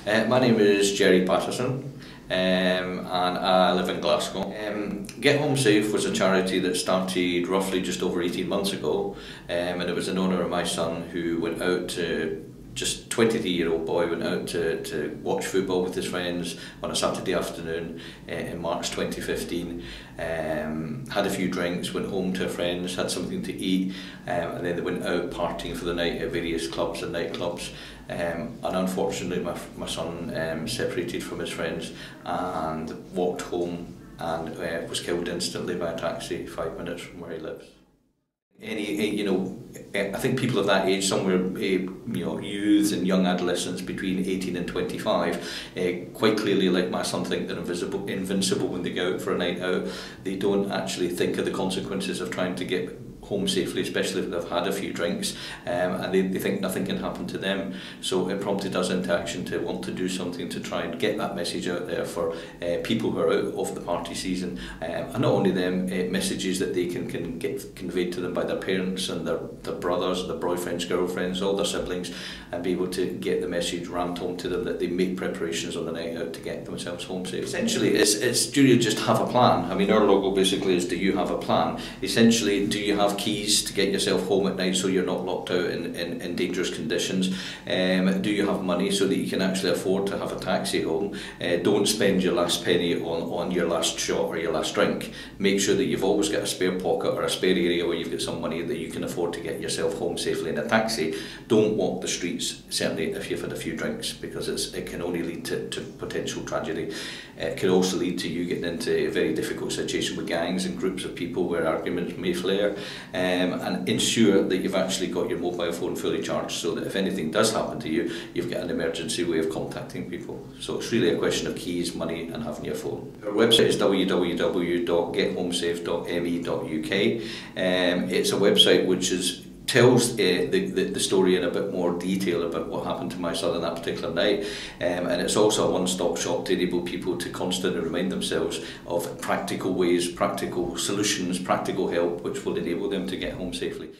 My name is Gerry Paterson, and I live in Glasgow. Get Home Safe was a charity that started roughly just over 18 months ago, and it was in honour of my son, who went out to, just 23-year-old boy, went out to watch football with his friends on a Saturday afternoon in March 2015. Had a few drinks, went home to friends, had something to eat, and then they went out partying for the night at various clubs and nightclubs. And unfortunately my son separated from his friends and walked home and was killed instantly by a taxi 5 minutes from where he lives. I think people of that age, somewhere, youths and young adolescents between 18 and 25, quite clearly, like my son, think they're invincible when they go out for a night out. They don't actually think of the consequences of trying to get home safely, especially if they've had a few drinks, and they think nothing can happen to them. So it prompted us into action to want to do something to try and get that message out there for people who are out of the party season, and not only them, messages that they can get conveyed to them by their parents and their brothers, their boyfriends, girlfriends, all their siblings, and be able to get the message rammed home to them that they make preparations on the night out to get themselves home safe. Essentially, it's do you just have a plan? I mean, our logo basically is, do you have a plan? Essentially, do you have keys to get yourself home at night so you're not locked out in dangerous conditions? Do you have money so that you can actually afford to have a taxi home? Don't spend your last penny on your last shot or your last drink. Make sure that you've always got a spare pocket or a spare area where you've got some money that you can afford to get yourself home safely in a taxi. Don't walk the streets, certainly if you've had a few drinks, because it can only lead to potential tragedy. It could also lead to you getting into a very difficult situation with gangs and groups of people where arguments may flare. And ensure that you've actually got your mobile phone fully charged, so that if anything does happen to you, you've got an emergency way of contacting people. So it's really a question of keys, money, and having your phone. Our website is www.gethomsafe.me.uk. It's a website which tells the story in a bit more detail about what happened to my son on that particular night, and it's also a one-stop shop to enable people to constantly remind themselves of practical ways, practical solutions, practical help which will enable them to get home safely.